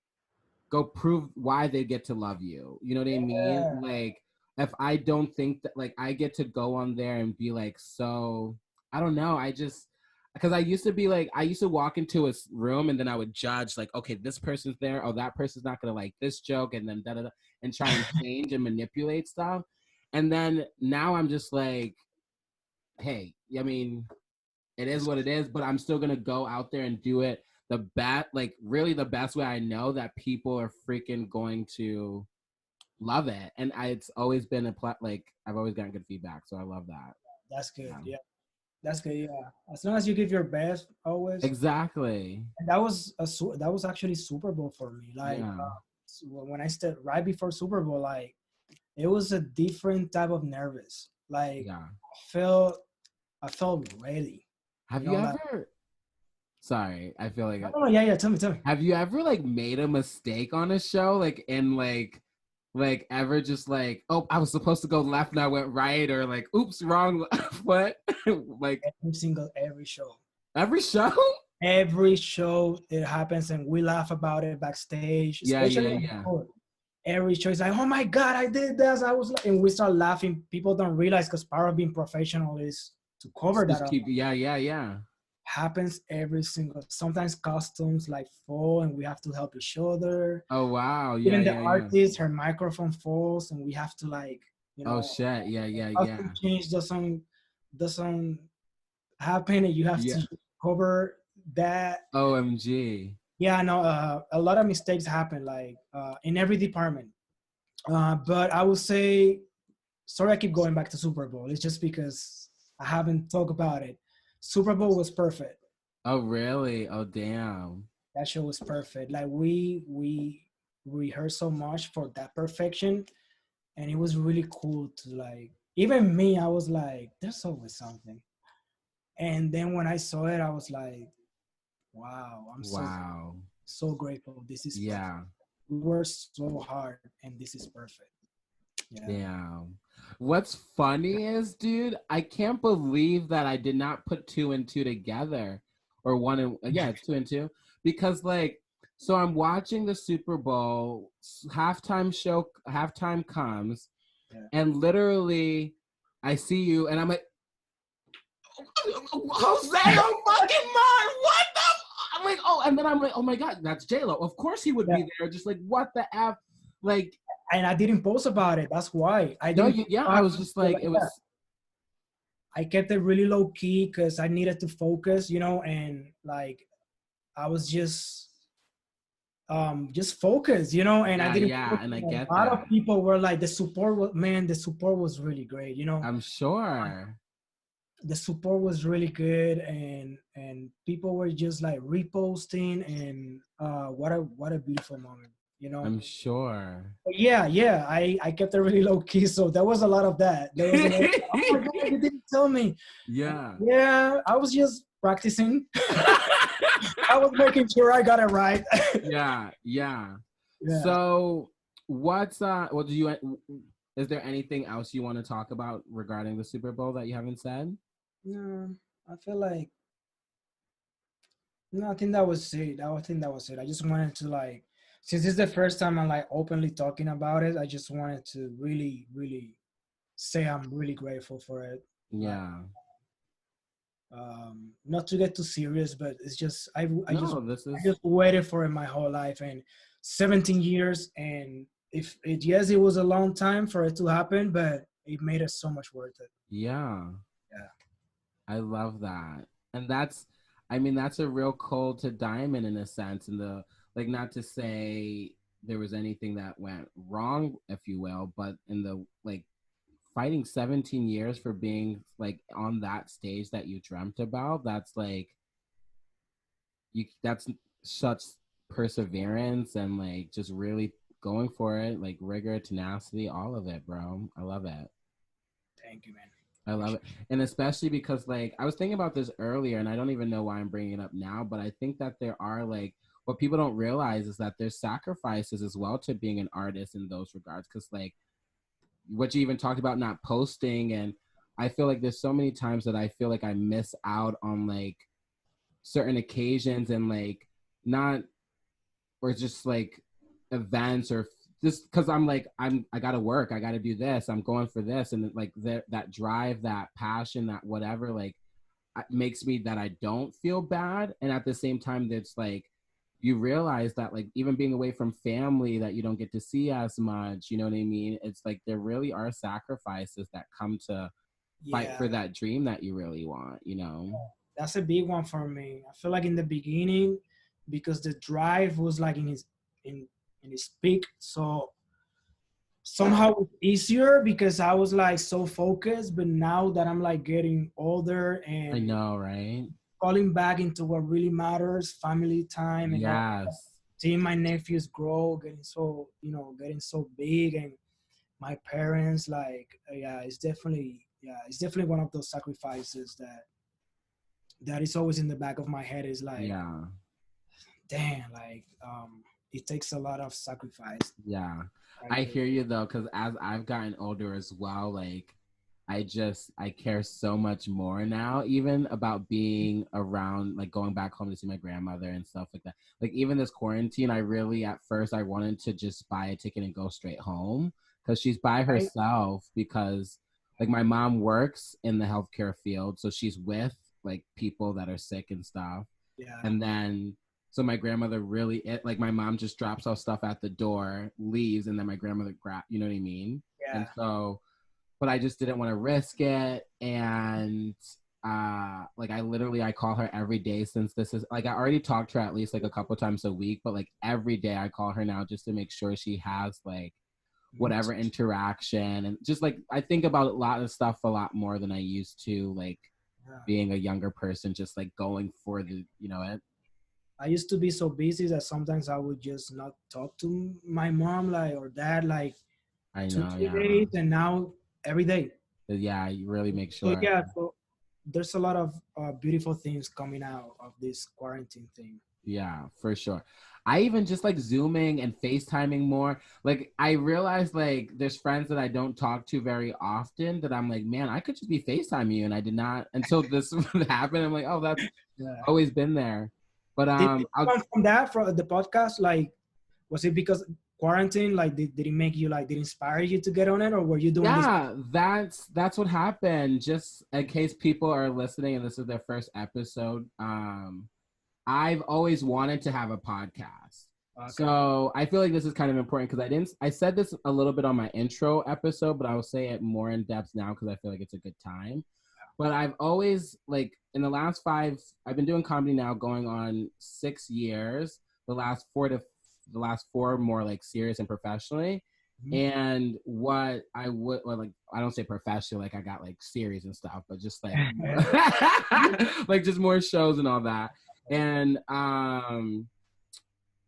go prove why they get to love you. You know what I mean? Like, if I don't think that, like, I get to go on there and be like, so, I don't know. Because I used to walk into a room and then I would judge, like, okay, this person's there. Oh, that person's not going to like this joke. And then da-da-da, and try and change and manipulate stuff. And then now I'm just like, hey, I mean, it is what it is, but I'm still going to go out there and do it really the best way I know that people are freaking going to love it. And it's always been I've always gotten good feedback. So I love that. That's good. Yeah. That's good. Yeah. As long as you give your best, always. Exactly. And that was actually Superbowl for me. Like, when I started right before Superbowl, like, it was a different type of nervous. Like, I felt ready. Have you ever? Sorry, I feel like. Oh yeah. Tell me. Have you ever made a mistake on a show, ever just oh, I was supposed to go left and I went right, or oops, wrong, what? Every show. Every show? Every show it happens, and we laugh about it backstage. Yeah. Every show is like, oh my God, I did this. I was, and we start laughing. People don't realize, because part of being professional is to cover that up. Yeah. Happens every single. Sometimes costumes fall, and we have to help each other. Oh wow! Yeah. Even the artist, her microphone falls, and we have to Oh shit! Yeah. Change doesn't happen, and you have to cover that. OMG. Yeah, no, a lot of mistakes happen, like in every department. But I would say, sorry, I keep going back to Super Bowl. It's just because I haven't talked about it. Super Bowl was perfect. Oh, really? Oh, damn. That show was perfect. Like we rehearsed so much for that perfection, and it was really cool to like. Even me, I was like, "There's always something." And then when I saw it, I was like, "Wow, I'm Wow. so grateful. This is perfect. Yeah. We worked so hard, and this is perfect." Yeah. Damn. What's funny is, dude, I can't believe that I did not put two and two together, or one and yeah, it's two and two, because like, so I'm watching the Super Bowl halftime comes, Yeah. and literally, I see you, and I'm like, Jose, oh fucking Mar, what the? I'm like, oh, and then I'm like, oh my god, that's J-Lo. Of course he would Yeah. be there. Just like, what the f, like. And I didn't post about it. That's why I No, didn't. yeah, I was just like, it That. was. I kept it really low key because I needed to focus, and like I was just focused, and I Yeah, didn't. yeah, and I get A lot of that. people were like, the support was really great, I'm sure. the support was really good, and people were just like reposting, and what a beautiful moment. I'm sure. But yeah, I kept it really low key, so there was a lot of that. There was a lot of, oh my god, you didn't tell me. Yeah. Yeah, I was just practicing. I was making sure I got it right. Yeah, yeah. Yeah. So what's well, is there anything else you want to talk about regarding the Super Bowl that you haven't said? No, I feel like no, I think that was it. I think that was it. I just wanted to like, since this is the first time I'm like openly talking about it, I just wanted to really, really say I'm really grateful for it. Like, Yeah. not to get too serious, but it's just No, this I is just waited for it my whole life, and 17 years, and if it yes, it was a long time for it to happen, but it made it so much worth it. yeah. Yeah. I love that. And that's, I mean, that's a real cold to diamond in a sense. And the, like, not to say there was anything that went wrong, if you will, but in the, like, fighting 17 years for being, like, on that stage that you dreamt about, that's like, that's such perseverance and, like, just really going for it, like, rigor, tenacity, all of it, bro. I love it. Thank you, man. I love it. And especially because, like, I was thinking about this earlier, and I don't even know why I'm bringing it up now, but I think that there are, like, what people don't realize is that there's sacrifices as well to being an artist in those regards. Because, like, what you even talked about not posting, and I feel like there's so many times that I feel like I miss out on, like, certain occasions and, like, not, or just, like, events or just because I'm like I gotta work, I gotta do this, I'm going for this, and like that drive, that passion, that whatever, like makes me that I don't feel bad, and at the same time that's like you realize that like even being away from family that you don't get to see as much, you know what I mean? It's like there really are sacrifices that come to fight Yeah, for that dream that you really want, you know? that's a big one for me. I feel like in the beginning, because the drive was like in in his peak, so somehow it's easier because I was like so focused. But now that I'm like getting older I and know, right? falling back into what really matters, family time, and all, Yes. seeing my nephews grow, getting so big, and my parents, like, yeah, it's definitely one of those sacrifices that is always in the back of my head. Is like, Yeah. damn, like, it takes a lot of sacrifice. Yeah, Like, I hear you though, because as I've gotten older as well, like I care so much more now, even about being around, like going back home to see my grandmother and stuff like that. Like even this quarantine, I really at first I wanted to just buy a ticket and go straight home because she's by right? herself because like my mom works in the healthcare field, so she's with like people that are sick and stuff, Yeah, and then so my grandmother really, like my mom just drops off stuff at the door, leaves, and then my grandmother you know what I mean? And yeah, so, but I just didn't want to risk it. And like I call her every day since this is like I already talked to her at least like a couple times a week, but like every day I call her now just to make sure she has like whatever interaction, and just like I think about a lot of stuff a lot more than I used to, like being a younger person, just like going for the, you know, it. I used to be so busy that sometimes I would just not talk to my mom like or dad like I two, know, 3 days, and now every day. yeah, you really make So sure. yeah, so there's a lot of beautiful things coming out of this quarantine thing. Yeah, for sure. I even just like Zooming and FaceTiming more. Like I realized like there's friends that I don't talk to very often that I'm like, man, I could just be FaceTiming you, and I did not until this happened. I'm like, oh, that's Yeah. always been there. But Did it come from that, from the podcast? Like, was it because quarantine? Like, did it make you like, did it inspire you to get on it, or were you doing this? yeah, that's what happened. Just in case people are listening and this is their first episode, I've always wanted to have a podcast. Okay. So I feel like this is kind of important because I said this a little bit on my intro episode, but I will say it more in depth now because I feel like it's a good time. But I've always, like, in the last I've been doing comedy now going on 6 years, the last four more like serious and professionally. Mm-hmm. And what I would, well, like, I don't say professional, like I got like series and stuff, but just like, like just more shows and all that. And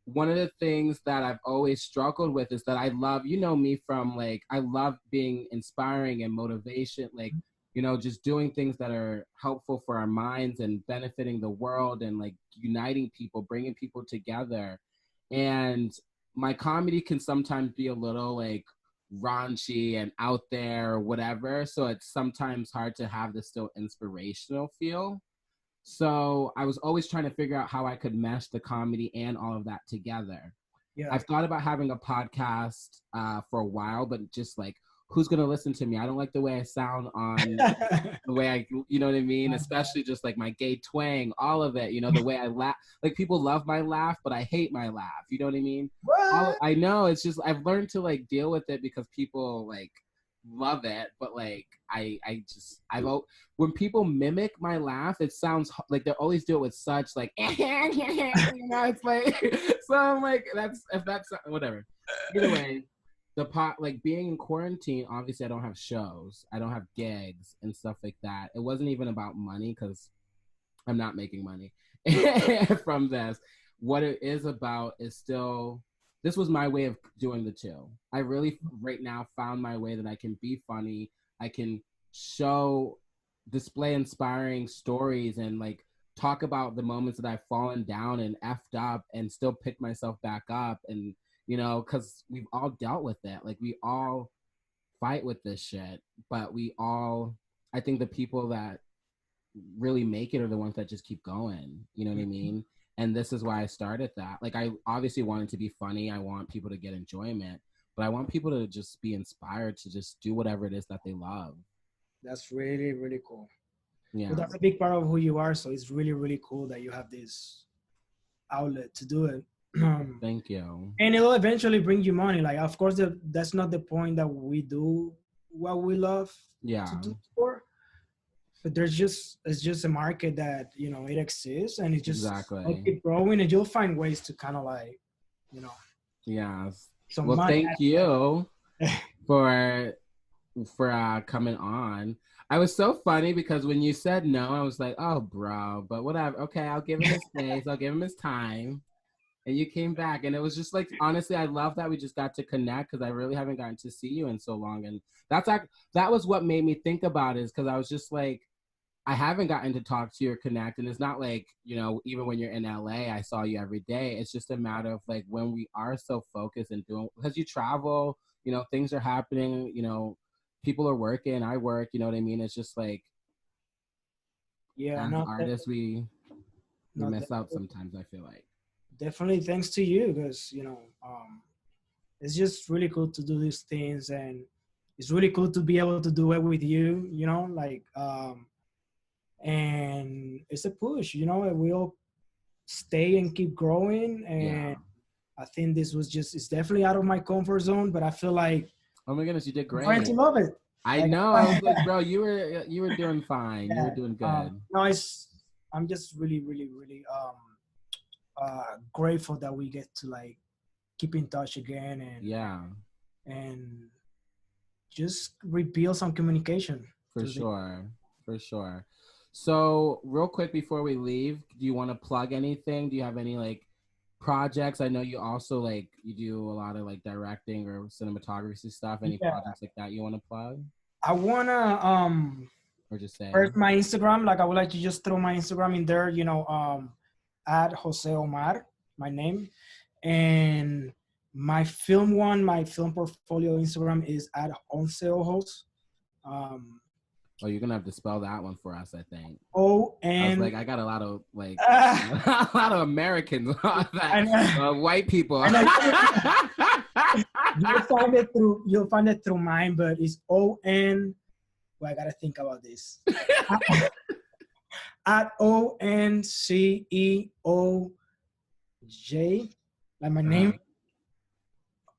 one of the things that I've always struggled with is that I love, you know me from like, I love being inspiring and motivation, like, you know, just doing things that are helpful for our minds and benefiting the world and like uniting people, bringing people together. And my comedy can sometimes be a little like raunchy and out there or whatever. So it's sometimes hard to have this still inspirational feel. So I was always trying to figure out how I could mesh the comedy and all of that together. Yeah. I've thought about having a podcast for a while, but just like, who's going to listen to me? I don't like the way I sound on the way I, you know what I mean? Especially just like my gay twang, all of it, you know, the way I laugh. Like people love my laugh, but I hate my laugh. You know what I mean? I know, it's just, I've learned to like deal with it because people like love it, but like when people mimic my laugh, it sounds like they always do it with such like, you know, it's like, so I'm like, if that's whatever. Either way, like being in quarantine, obviously I don't have shows, I don't have gigs and stuff like that. It wasn't even about money because I'm not making money from this. What it is about is still, this was my way of doing the two. I really right now found my way that I can be funny, I can display inspiring stories and like talk about the moments that I've fallen down and effed up and still pick myself back up. And you know, because we've all dealt with it. Like we all fight with this shit, but I think the people that really make it are the ones that just keep going. You know what I mean? And this is why I started that. Like I obviously wanted to be funny. I want people to get enjoyment, but I want people to just be inspired to just do whatever it is that they love. That's really, really cool. Yeah. Well, that's a big part of who you are. So it's really, really cool that you have this outlet to do it. Thank you. And it'll eventually bring you money. Like, of course, that's not the point that we do what we love to do for. But it's just a market that, you know, it exists, and it just keep growing, and you'll find ways to kind of like, you know. Yes. Well, thank you for coming on. I was so funny because when you said no, I was like, oh, bro, but whatever. Okay, I'll give him his space. I'll give him his time. And you came back, and it was just like, honestly, I love that we just got to connect because I really haven't gotten to see you in so long. And that was what made me think about it, is because I was just like, I haven't gotten to talk to you or connect. And it's not like, you know, even when you're in LA, I saw you every day. It's just a matter of like when we are so focused and doing, because you travel, you know, things are happening, you know, people are working, I work, you know what I mean? It's just like, as artists, we miss out sometimes, I feel like. Definitely thanks to you, because, you know, it's just really cool to do these things, and it's really cool to be able to do it with you, you know, like, and it's a push, you know, we'll stay and keep growing. And I think this was it's definitely out of my comfort zone, but I feel like oh my goodness, you did great. I'm trying to love it. I Like, know. I was like, bro, you were doing fine. You were yeah, doing good. no, I'm just really, really, really grateful that we get to like keep in touch again Yeah, and just rebuild some communication. for To the, sure. For sure. So, real quick before we leave, do you want to plug anything? Do you have any like projects? I know you also like you do a lot of like directing or cinematography stuff. Any yeah, projects like that you want to plug I wanna or just say? first my Instagram. Like I would like to just throw my Instagram in there. At Jose Omar, my name, and my film portfolio Instagram is at Once Ojos. Um, Oh, you're gonna have to spell that one for us, I think. O I was N. like, I got a lot of like a lot of Americans that white people. I know. You'll find it through mine, but it's ON. Well, I gotta think about this. At ONCEOJ, like my name.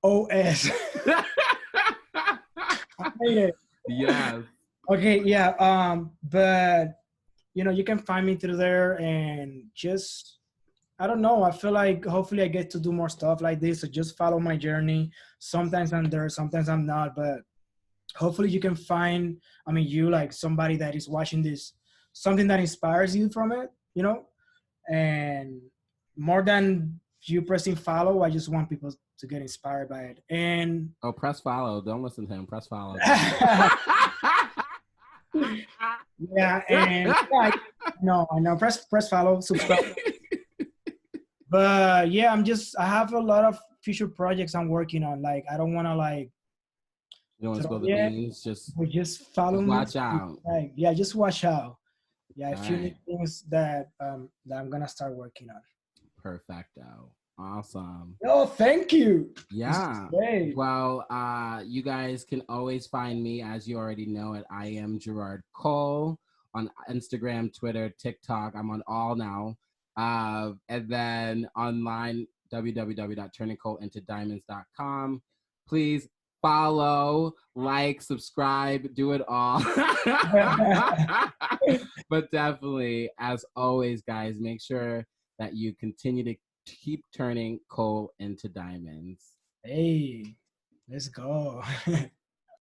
OS. I made it. Yes. Okay, yeah. But you can find me through there and just I don't know. I feel like hopefully I get to do more stuff like this. So just follow my journey. Sometimes I'm there, sometimes I'm not, but hopefully you can find, you like somebody that is watching this, something that inspires you from it, and more than you pressing follow, I just want people to get inspired by it. And press follow. Don't listen to him. Press follow. yeah, and yeah, I know. Press follow, subscribe. But yeah, I have a lot of future projects I'm working on. Like I don't want to like. You don't want to spill the beans. Just follow me. Watch out. Like, yeah, just watch out. Yeah, a few Right. things that I'm gonna start working on. Perfecto. Awesome. Oh, thank you. Yeah. Well, you guys can always find me, as you already know, at I am Gerard Cole on Instagram, Twitter, TikTok. I'm on all now. And then online, www.turningcoalintodiamonds.com. Please follow, like, subscribe, do it all. But definitely, as always, guys, make sure that you continue to keep turning coal into diamonds. Hey, let's go.